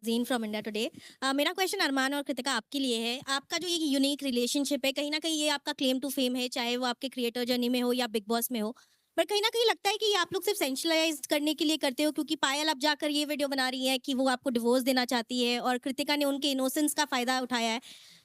Gene from India today. मेरा question अरमान और कृतिका आपके लिए है। आपका जो ये यूनिक रिलेशनशिप है, कहीं न कहीं ये आपका क्लेम टू फेम है, चाहे वो आपके क्रिएटर जर्नी में हो या बिग बॉस में हो। पर कहीं न कहीं लगता है कि ये आप लोग सिर्फ़ सेंसेशनलाइज़ करने के लिए करते हो, क्योंकि पायल अब जाकर ये वीडियो बना रही है कि वो आपको डिवोर्स देना चाहती है और कृतिका ने उनके इनोसेंस का फ़ायदा उठाया है।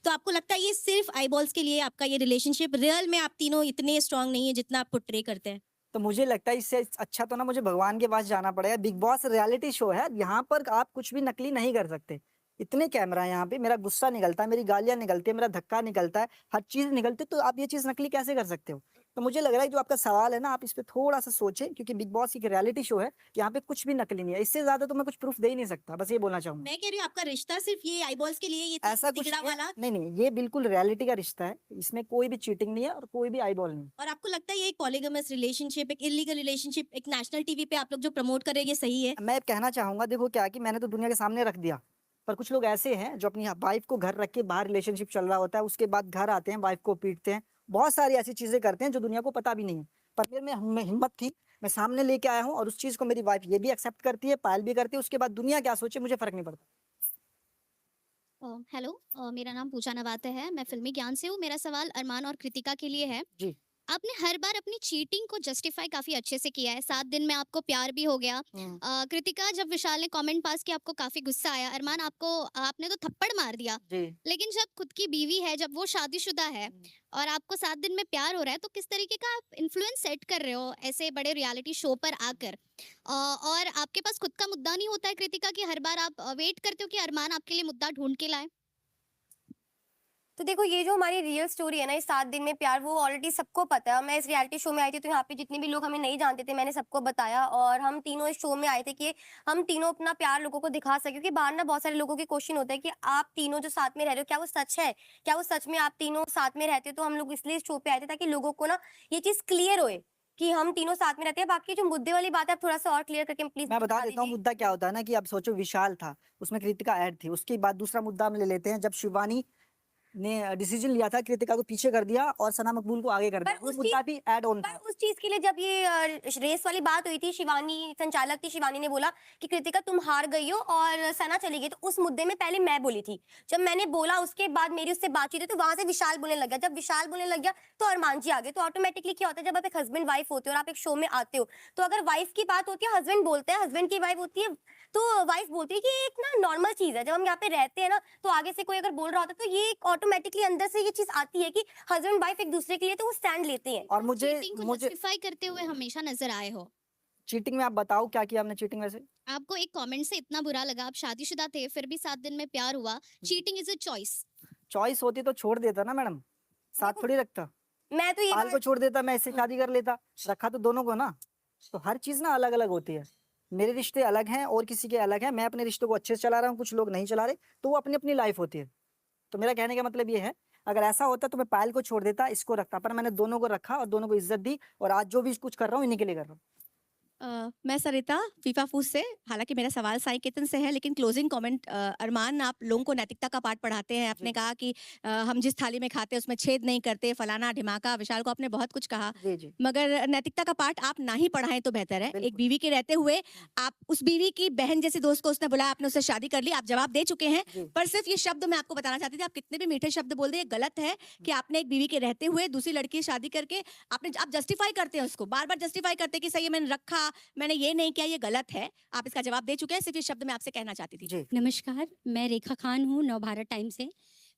तो आपको लगता है ये सिर्फ़ आईबॉल्स के लिए आपका ये रिलेशनशिप, रियल में आप तीनों इतने स्ट्रॉन्ग नहीं है जितना आप पोर्ट्रे करते हैं? तो मुझे लगता है इससे अच्छा तो ना मुझे भगवान के पास जाना पड़ेगा। बिग बॉस रियलिटी शो है, यहाँ पर आप कुछ भी नकली नहीं कर सकते। इतने कैमरा है यहाँ पे, मेरा गुस्सा निकलता है, मेरी गालियाँ निकलती है, मेरा धक्का निकलता है, हर चीज़ निकलती है, तो आप ये चीज़ नकली कैसे कर सकते हो? तो मुझे लग रहा है जो आपका सवाल है ना, आप इस पे थोड़ा-सा सोचें, क्योंकि बिग बॉस एक रियलिटी शो है, यहाँ पे कुछ भी नकली नहीं है। इससे ज़्यादा तो मैं कुछ प्रूफ दे ही नहीं सकता, बस ये बोलना चाहूँगा। मैं कह रही हूँ आपका रिश्ता सिर्फ़ ये आईबॉल्स के लिए ये ऐसा कुछ तिगड़ा नहीं है, वाला। नहीं, ये बिल्कुल रियलिटी का रिश्ता है। इसमें कोई भी चीटिंग नहीं है और कोई भी आईबॉल नहीं। और आपको लगता है ये एक पॉलीगैमस रिलेशनशिप, एक इल्लीगल रिलेशनशिप, एक नेशनल टीवी पे आप लोग जो प्रमोट कर रहे हैं, ये सही है? मैं कहना चाहूँगा, देखो क्या है कि मैंने तो दुनिया के सामने रख दिया, पर कुछ लोग ऐसे हैं जो अपनी वाइफ़ को घर रख के बाहर रिलेशनशिप चल रहा होता है, उसके बाद घर आते हैं, वाइफ़ को पीटते हैं। बहुत सारी ऐसी चीज़ें करते हैं जो दुनिया को पता भी नहीं है। पर मेरे में हिम्मत थी, मैं सामने लेके आया हूँ और उस चीज़ को मेरी वाइफ़ ये भी एक्सेप्ट करती है, पायल भी करती है, उसके बाद दुनिया क्या सोचे मुझे फ़र्क नहीं पड़ता। हेलो, मेरा नाम पूजा नवाते है। मैं फ़िल्मी ज्ञान से हूँ। मेरा सवाल अरमान और कृतिका के लिए है। जी। आपने हर बार अपनी चीटिंग को जस्टिफ़ाई काफ़ी अच्छे से किया है। 7 दिन में आपको प्यार भी हो गया। हुँ। कृतिका, जब विशाल ने कमेंट पास किया आपको काफ़ी गुस्सा आया। अरमान, आपने तो थप्पड़ मार दिया। जी। लेकिन जब खुद की बीवी है, जब वो शादीशुदा है हुँ। और आपको 7 दिन में प्यार हो रहा है, तो किस तरीके का आप इन्फ्लुएंस सेट कर रहे हो ऐसे बड़े रियलिटी शो पर आकर? और आपके पास खुद का मुद्दा नहीं होता है कृतिका कि हर बार आप वेट करते हो कि अरमान आपके लिए मुद्दा ढूँढ के लाए? तो देखो, ये जो हमारी रियल स्टोरी है ना, इस 7 दिन में प्यार, वो ऑलरेडी सबको पता है। मैं इस रियलिटी शो में आई थी, तो यहाँ पे जितने भी लोग हमें नहीं जानते थे, मैंने सबको बताया। और हम तीनों इस शो में आए थे कि हम तीनों अपना प्यार लोगों को दिखा सके, क्योंकि बाहर ना बहुत सारे लोगों के क्वेश्चन होता है कि आप तीनों जो साथ में रह रहे हो, क्या वो सच है? क्या वो सच में आप तीनों साथ में रहते हो? तो हम लोग इसलिए इस शो पे आए थे ताकि लोगों को ना ये चीज़ क्लियर होए कि हम तीनों साथ में रहते हैं। बाकी जो मुद्दे वाली बात है, आप थोड़ा-सा और क्लियर करके प्लीज़ मैं बता बता देता हूँ दीजिए। मुद्दा क्या होता है ना, कि अब सोचो विशाल था, उसमें कृतिका ऐड थी। उसके बाद दूसरा मुद्दा हम ले लेते हैं, जब शिवानी ने डिसीजन लिया था कृतिका को पीछे कर दिया और सना मकबूल को आगे कर पर दिया, वो उस चीज़ मुद्दा भी ऐड ऑन पर था। उस चीज़ के लिए जब ये रेस वाली बात हुई थी, शिवानी संचालक थी, शिवानी ने बोला कि कृतिका तुम हार गई हो और सना चली गई, तो उस मुद्दे में पहले मैं बोली थी। जब मैंने बोला, उसके बाद मेरी उससे बातचीत हुई, तो वहाँ से विशाल बोलने लग गया। जब विशाल बोलने लग गया, तो अरमान जी आ गए। तो ऑटोमेटिकली क्या होता है, जब आप एक हस्बैंड वाइफ होते हो और आप एक शो में आते हो, तो अगर वाइफ की बात होती है, हस्बैंड बोलते हैं, हस्बैंड की वाइफ होती है, तो वाइफ बोलती है कि ये एक ना नॉर्मल चीज़ है। जब हम यहाँ पे रहते हैं ना, तो आगे से कोई अगर बोल रहा होता है, तो ये ऑटोमेटिकली अंदर से ये चीज़ आती है कि हस्बैंड वाइफ एक दूसरे के लिए तो वो स्टैंड लेते हैं। और मुझे चीटिंग को मुझे जस्टिफाई करते हुए हमेशा नजर आए हो। चीटिंग में आप बताओ क्या किया हमने चीटिंग में से? आपको एक कमेंट से इतना बुरा लगा, आप शादीशुदा थे, फिर भी 7 दिन में प्यार हुआ। Cheating is a choice. Choice होती तो छोड़ देता ना मैडम, साथ देखो, थोड़ी रखता। मैं तो ये पाल को बात छोड़ देता, मैं इससे शादी कर लेता, रखा तो दोनों को ना। तो हर चीज़ ना अलग-अलग होती है। मेरे रिश्ते अलग हैं और किसी के अलग हैं, मैं अपने रिश्तों को अच्छे से चला रहा हूँ, कुछ लोग नहीं चला रहे, तो वो अपनी-अपनी लाइफ़ होती है। तो मेरा कहने का मतलब ये है, अगर ऐसा होता तो मैं पायल को छोड़ देता, इसको रखता, पर मैंने दोनों को रखा और दोनों को इज़्ज़त दी और आज जो भी कुछ कर रहा हूँ, इन्हीं के लिए कर रहा हूँ। मैं सरिता फीफा फूस से। हालाँकि मेरा सवाल साई केतन से है, लेकिन क्लोजिंग कमेंट, अरमान, आप लोगों को नैतिकता का पाठ पढ़ाते हैं। आपने जी। कहा कि हम जिस थाली में खाते हैं उसमें छेद नहीं करते, फलाना ढिमाका। विशाल को आपने बहुत कुछ कहा, जी, जी। मगर नैतिकता का पाठ आप ना ही पढ़ाएँ तो बेहतर है। एक बिल्कुल। बीवी के रहते हुए आप उस बीवी की बहन जैसी दोस्त को उसने बुलाया, आपने उससे शादी कर ली, आप जवाब दे चुके हैं। जी। पर सिर्फ ये शब्द मैं आपको बताना चाहती थी, आप कितने भी मीठे शब्द बोल दें, ये गलत है कि आपने एक बीवी के रहते हुए दूसरी लड़की से शादी करके आप जस्टिफाई करते हैं उसको, बार-बार जस्टिफाई करते हैं कि सही है मैंने रखा, मैंने ये नहीं किया, ये गलत है। आप इसका जवाब दे चुके हैं, सिर्फ ये शब्द मैं आपसे कहना चाहती थी। जी। नमस्कार, मैं रेखा खान हूँ नवभारत टाइम से।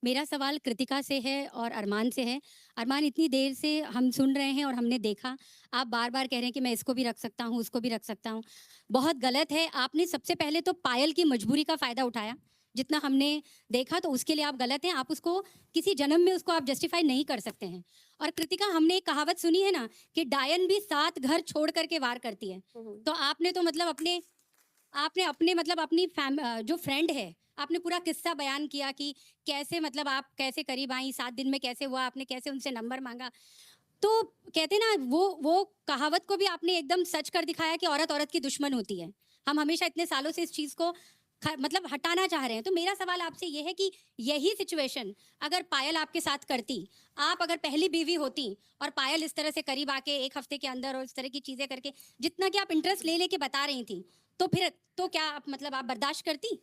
मेरा सवाल कृतिका से है और अरमान से है। अरमान, इतनी देर से हम सुन रहे हैं और हमने देखा, आप बार-बार कह रहे हैं कि मैं इसको भी रख सकता हूँ, उसको भी रख सकता हूँ। बहुत गलत है। आपने सबसे पहले तो पायल की मजबूरी का फ़ायदा उठाया। जितना हमने देखा तो उसके लिए आप गलत हैं। आप उसको किसी जन्म में उसको आप जस्टिफ़ाई नहीं कर सकते हैं। और कृतिका, हमने एक कहावत सुनी है ना कि डायन भी 7 घर छोड़ कर के वार करती है। तो आपने तो मतलब आपने मतलब अपनी जो फ्रेंड है, आपने पूरा किस्सा बयान किया कि कैसे मतलब आप कैसे करीब आई, 7 दिन में कैसे हुआ, आपने कैसे उनसे नंबर माँगा। तो कहते हैं ना, वो कहावत को भी आपने एकदम सच कर दिखाया कि औरत औरत की दुश्मन होती है। हम हमेशा इतने सालों से इस चीज़ को मतलब हटाना चाह रहे हैं। तो मेरा सवाल आपसे ये है कि यही सिचुएशन अगर पायल आपके साथ करती, आप अगर पहली बीवी होती और पायल इस तरह से करीब आके 1 हफ्ते के अंदर और इस तरह की चीज़ें करके जितना कि आप इंटरेस्ट ले लेके बता रही थी, तो फिर तो क्या आप मतलब आप बर्दाश्त करती?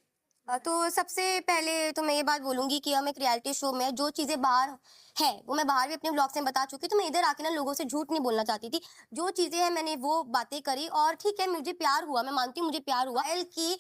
तो सबसे पहले तो मैं ये बात बोलूंगी कि हम एक रियलिटी शो में जो चीजें बाहर है वो मैं बाहर भी अपने ब्लॉग से बता चुकी हूँ, तो मैं इधर आके ना लोगों से झूठ नहीं बोलना चाहती थी। जो चीजें हैं मैंने वो बातें करी, और ठीक है मुझे प्यार हुआ, मैं मानती हूँ मुझे प्यार हुआ। पायल की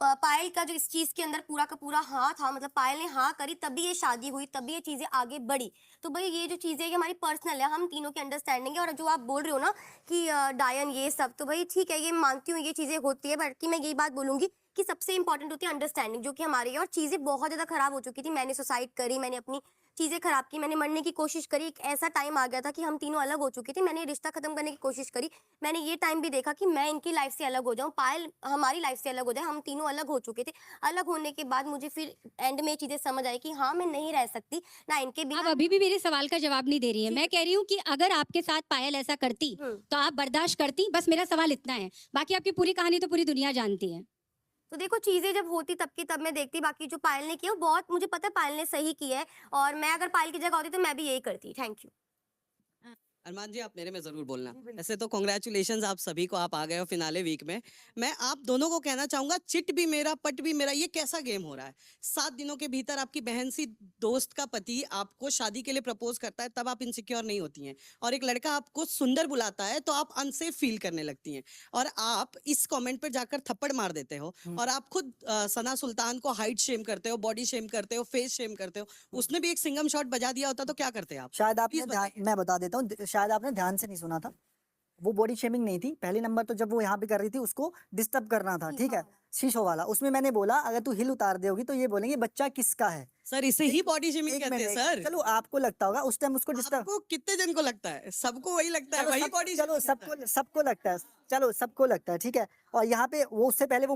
पायल का जो इस चीज के अंदर पूरा का पूरा हाँ था, मतलब पायल ने हाँ करी तभी ये शादी हुई, तभी ये चीजें आगे बढ़ी। तो भाई ये जो चीजें है ये हमारी पर्सनल है, हम तीनों की अंडरस्टैंडिंग है। और जो आप बोल रहे हो ना कि डायन ये सब, तो भाई ठीक है, ये मानती हूँ ये चीजें होती है, बल्कि मैं यही बात बोलूंगी कि सबसे इंपॉर्टेंट होती है अंडरस्टैंडिंग, जो कि हमारी है। और चीजें बहुत ज्यादा खराब हो चुकी थी, मैंने सुसाइड करी, मैंने अपनी चीजें खराब की, मैंने मरने की कोशिश करी। एक ऐसा टाइम आ गया था कि हम तीनों अलग हो चुके थे, मैंने रिश्ता खत्म करने की कोशिश करी। मैंने ये टाइम भी देखा कि मैं इनकी लाइफ से अलग हो जाऊं, पायल हमारी लाइफ से अलग हो जाए, हम तीनों अलग हो चुके थे। अलग होने के बाद मुझे फिर एंड में ये चीजें समझ आई कि हाँ मैं नहीं रह सकती ना इनके आप बिना। अभी भी मेरे सवाल का जवाब नहीं दे रही हैं। ठीक मैं कह रही हूँ कि अगर आपके साथ पायल ऐसा करती तो आप बर्दाश्त करती? बस मेरा सवाल इतना है, बाकी आपकी पूरी कहानी तो पूरी दुनिया जानती है। तो देखो चीजें जब होती तब की तब मैं देखती, बाकी जो पायल ने किया वो बहुत, मुझे पता है पायल ने सही किया है, और मैं अगर पायल की जगह होती तो मैं भी यही करती। Thank you. अरमान जी, आप मेरे में जरूर बोलना। ऐसे तो कॉन्ग्रेचुलेशंस आप सभी को, आप आ गए हो फिनाले वीक में। मैं आप दोनों को कहना चाहूंगा, चिट भी मेरा पट भी मेरा, ये कैसा गेम हो रहा है? 7 दिनों के भीतर आपकी बहन सी दोस्त का पति आपको शादी के लिए प्रपोज करता है, तब आप इनसिक्योर नहीं होती हैं, और एक लड़का आपको सुंदर बुलाता है तो आप अनसेफ फील करने लगती हैं, और आप इस कमेंट पर जाकर थप्पड़ मार देते हो, और आप खुद सना सुल्तान को हाइट शेम करते हो, बॉडी शेम करते हो, फेस शेम करते हो। उसने भी एक सिंगम शॉट बजा दिया होता तो क्या करते आप? शायद आपने Please बताइए। मैं बता देता हूँ, शायद आपने ध्यान से नहीं सुना था। वो बॉडी शेमिंग नहीं थी। पहली नंबर तो जब वो यहाँ पे कर रही थी उसको डिस्टर्ब करना था, ठीक है, शीशो वाला। उसमें मैंने बोला अगर तू हिल उतार दोगी तो ये बोलेंगे बच्चा किसका है। सर, इसे ही बॉडी शेमिंग एक कहते हैं मिनट, सर। चलो आपको लगता होगा उस टाइम उसको डिस्टर्ब, आपको कितने जन को लगता है? सबको वही लगता है, चलो वही बॉडी सबको सबको लगता है, चलो सबको लगता है, ठीक है। और यहाँ पे वो उससे पहले वो